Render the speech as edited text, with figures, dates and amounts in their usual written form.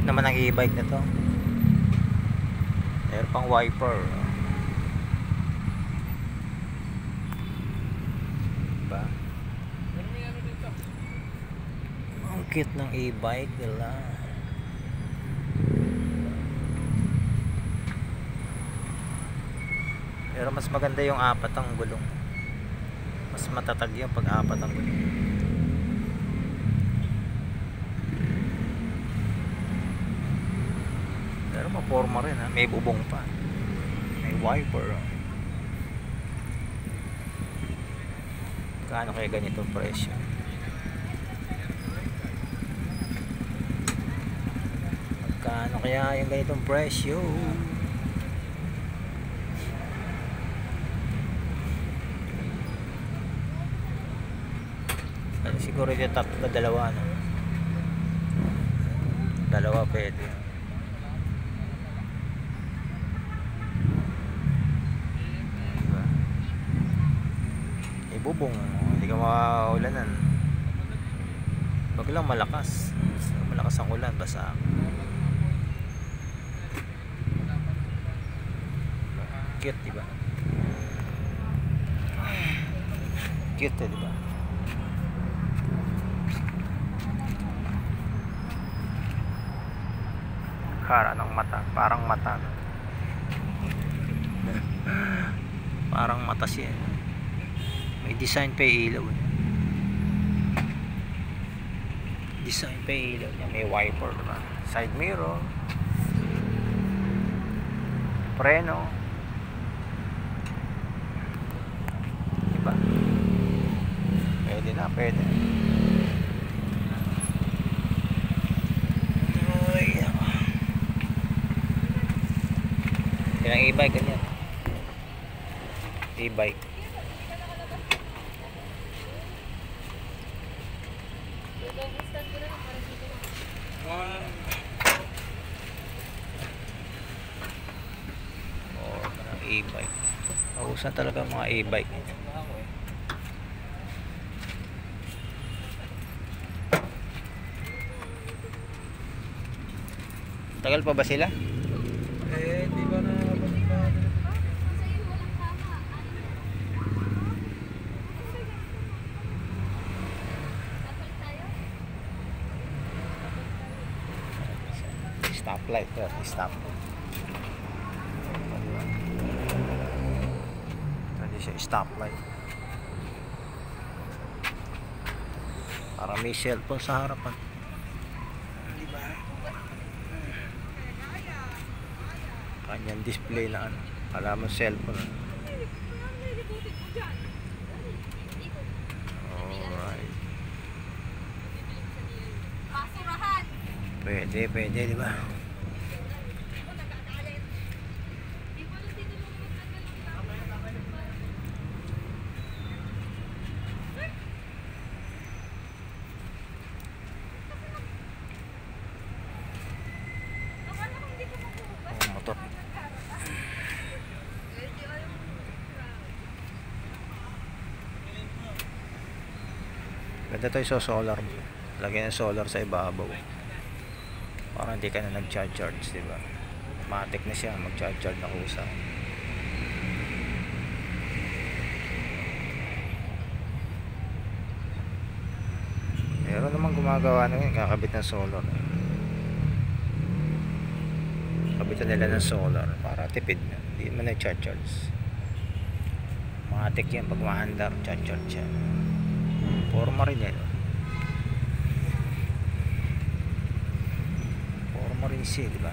naman ang e-bike na to. Meron pang wiper. Diba? Ang cute ng e-bike nila. Pero mas maganda yung apat ang gulong. Mas matatag yung pag apat ang gulong. Pero maporma rin ha. May bubong pa. May wiper. Kaano kaya ganitong presyo? Magkano kaya yung ganitong presyo? Siguro yung tatlo, dalawa no? Dalawa pwede. Diba? Ibubong, hindi ka maulanan. Wag lang malakas. Malakas ang ulan, basa. Cute diba? Cute diba? Kara ng mata, parang mata. Parang mata siya. May design pa yung ilaw. Design pa yung ilaw niya. May wiper, diba? Side mirror. Preno. Diba? Pwede na, pwede. Yung e-bike ganyan. E-bike. Oh, e-bike. Nauusan talaga mga e-bike. Tagal pa ba sila? Di ba na stoplight to, stop. Hindi siya stoplight. Para may cellphone sa harapan. Diba? Kanyang display na ano. Alam mo cellphone. Alright. Pwede, pwede, diba? Motor. Ganda to yung solar. Lagyan ng solar sa ibabaw. Para hindi ka na nag-charge, diba? Matik na siya, mag-charge na kusa. Meron naman gumagawa na yun, kakabit ng solar. Kabitan nila ng solar para tipid na, hindi naman nag-charge. Matik yan, pag maandar, charge siya. Forma rin yan. Forma rin siya, diba?